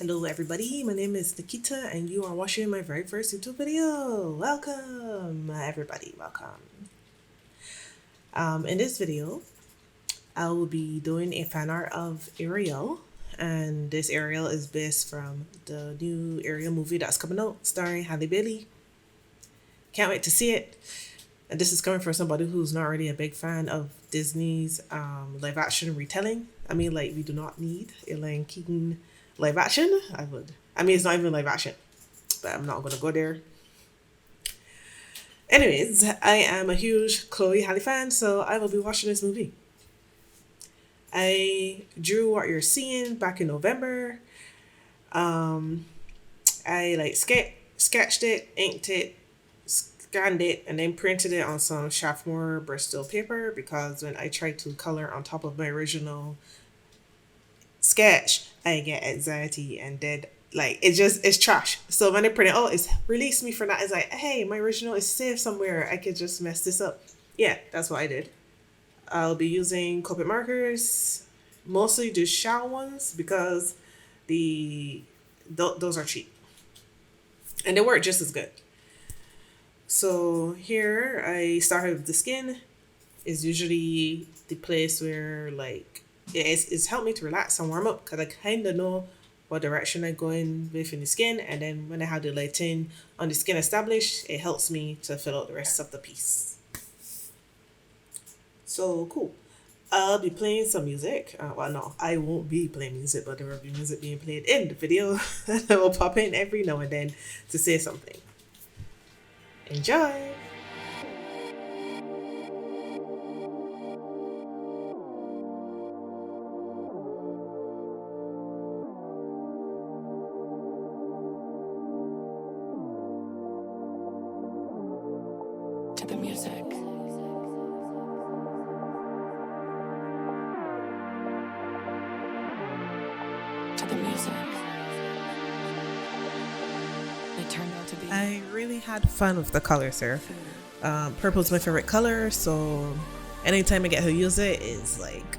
Hello everybody, my name is Nikita and you are watching my very first YouTube video. Welcome everybody, welcome. In this video, I will be doing a fan art of Ariel, and this Ariel is based from the new Ariel movie that's coming out starring Halle Bailey. Can't wait to see it. And this is coming from somebody who's not really a big fan of Disney's live action retelling. I mean, like, we do not need a Lion King live action. I mean, it's not even live action, but I'm not going to go there. Anyways, I am a huge Chloe Halle fan, so I will be watching this movie. I drew what you're seeing back in November. I sketched it, inked it, scanned it, and then printed it on some Strathmore Bristol paper, because when I tried to color on top of my original sketch, I get anxiety and then it's trash. So when I print it out, it's released me for that. It's like, hey, my original is saved somewhere. I could just mess this up. Yeah, that's what I did. I'll be using Copic markers, mostly the Ciao ones, because those are cheap and they work just as good. So here I started with the skin. Is usually the place where it's helped me to relax and warm up, because I kind of know what direction I'm going with in the skin, and then when I have the lighting on the skin established, it helps me to fill out the rest of the piece. So cool. I'll be playing some music. Well, no, I won't be playing music, but there will be music being played in the video that will pop in every now and then to say something. Enjoy! To the music. To the music. It turned out to be. I really had fun with the colors here. Purple is my favorite color, so anytime I get to use it, it's like,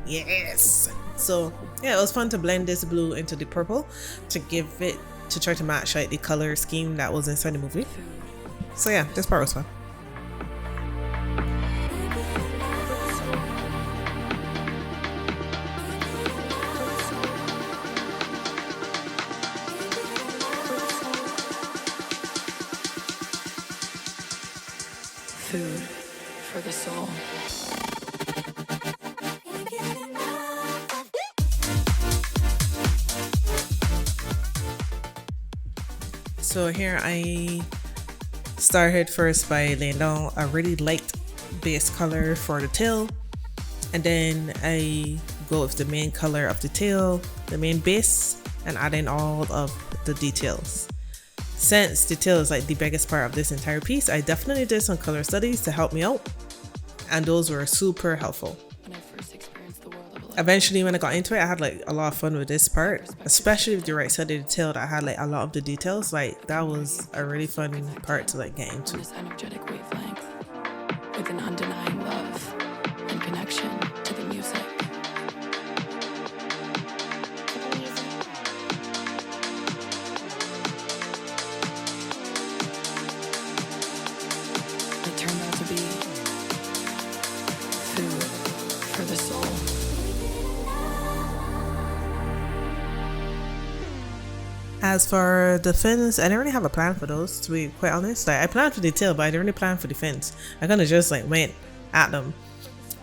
yes. So yeah, it was fun to blend this blue into the purple to try to match the color scheme that was inside the movie. So yeah, this part was fun. Food for the soul. So here I started first by laying down a really light base color for the tail, and then I go with the main color of the tail, the main base, and add in all of the details. Since the tail is like the biggest part of this entire piece, I definitely did some color studies to help me out, and those were super helpful. When I first experienced the world of life. Eventually, when I got into it, I had a lot of fun with this part, especially with the right side of the tail that had a lot of the details. That was a really fun part to get into. This energetic wavelength with an undenying love and connection to the music. It turned out to be food for the soul. As for the fins, I didn't really have a plan for those, to be quite honest. I planned for the tail, but I didn't really plan for the fins. I kind of just went at them,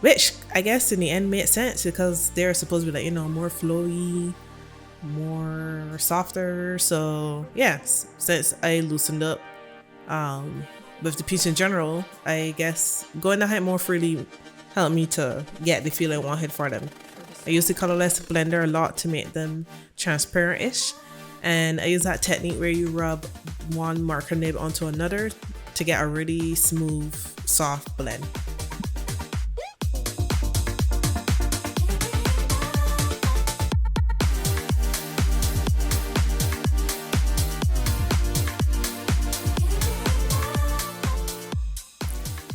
which I guess in the end made sense, because they're supposed to be more flowy, more softer. So yeah, since I loosened up with the piece in general, I guess going at it more freely helped me to get the feel I wanted for them. I used the colorless blender a lot to make them transparent-ish, and I use that technique where you rub one marker nib onto another to get a really smooth, soft blend.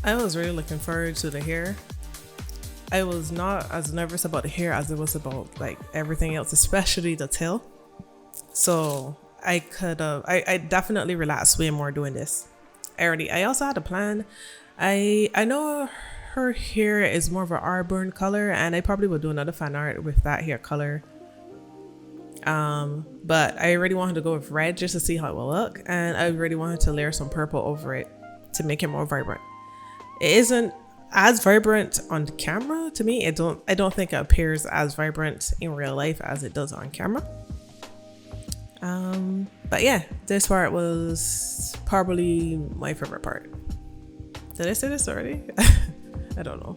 I was really looking forward to the hair. I was not as nervous about the hair as it was about like everything else, especially the tail. So I could I definitely relaxed way more doing this. I also had a plan. I know her hair is more of an auburn color, and I probably would do another fan art with that hair color. But I already wanted to go with red just to see how it will look, and I really wanted to layer some purple over it to make it more vibrant. It isn't as vibrant on camera to me. I don't think it appears as vibrant in real life as it does on camera. But yeah, this part was probably my favorite part. Did I say this already? I don't know.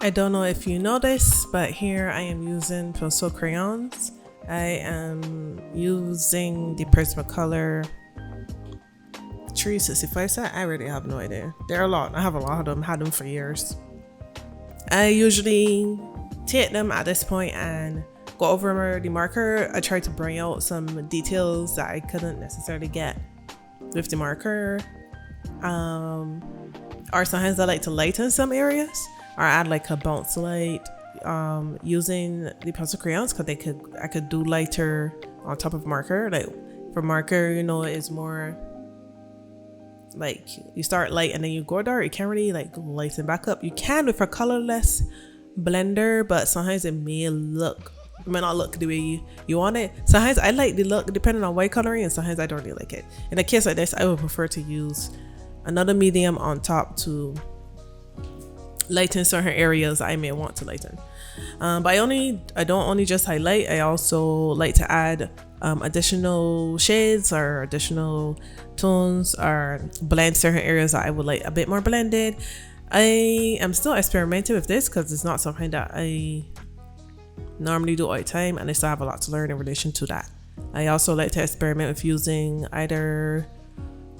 I don't know if you know this, but here I am using pencil crayons. I am using the Prismacolor 365 set. I really have no idea. There are a lot. I have a lot of them. Had them for years. I usually take them at this point and go over the marker. I try to bring out some details that I couldn't necessarily get with the marker. Or sometimes I like to lighten some areas, or add like a bounce light using the pencil crayons, because I could do lighter on top of marker. Like for marker, you know, it's more like you start light and then you go dark. You can't really like lighten back up. You can with a colorless blender, but sometimes it may not look the way you want it. Sometimes I like the look depending on white coloring, and sometimes I don't really like it. In a case like this, I would prefer to use another medium on top to lighten certain areas I may want to lighten. But I don't only just highlight. I also like to add additional shades or additional tones, or blend certain areas that I would like a bit more blended. I am still experimenting with this because it's not something that I normally do all the time, and I still have a lot to learn in relation to that. I also like to experiment with using either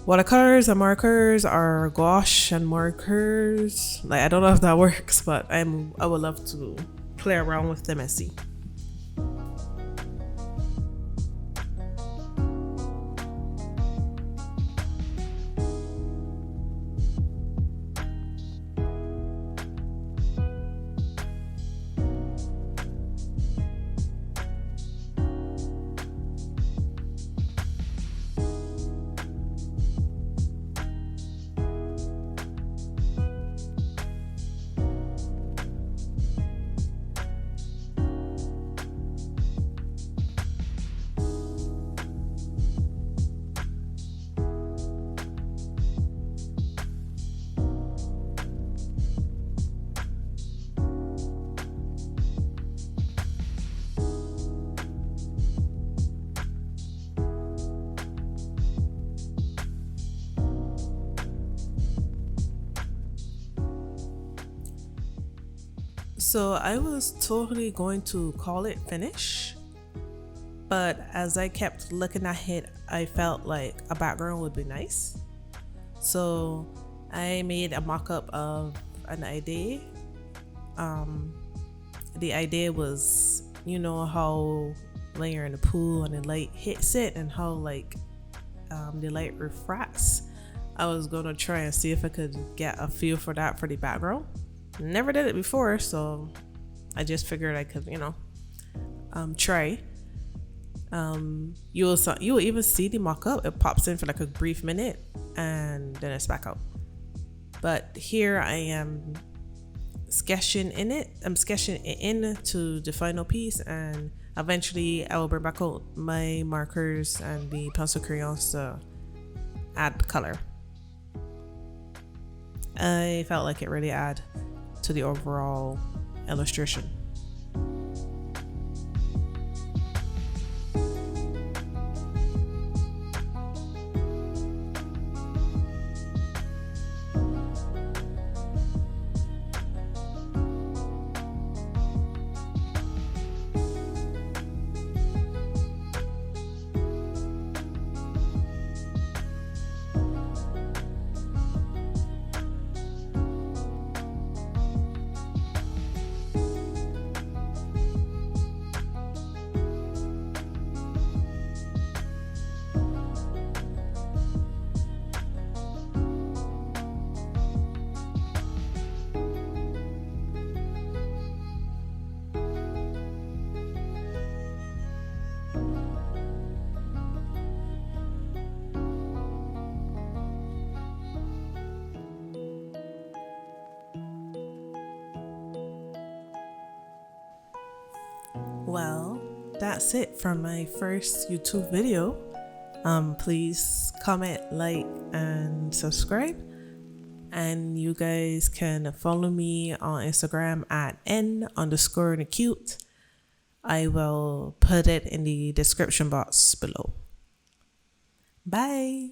watercolors and markers, or gouache and markers. Like, I don't know if that works, but I would love to play around with them and see. So I was totally going to call it finish, but as I kept looking at it, I felt like a background would be nice. So I made a mock-up of an idea. The idea was, you know how when you're in the pool and the light hits it, and how like the light refracts. I was gonna try and see if I could get a feel for that for the background. Never did it before, so I just figured I could, try. You will even see the mock-up. It pops in for like a brief minute and then it's back out. But here I am sketching in it. I'm sketching it into the final piece, and eventually I will bring back out my markers and the pencil crayons to add color. I felt like it really added to the overall illustration. Well, that's it for my first YouTube video. Please comment, like, and subscribe. And you guys can follow me on Instagram at n_acute. I will put it in the description box below. Bye.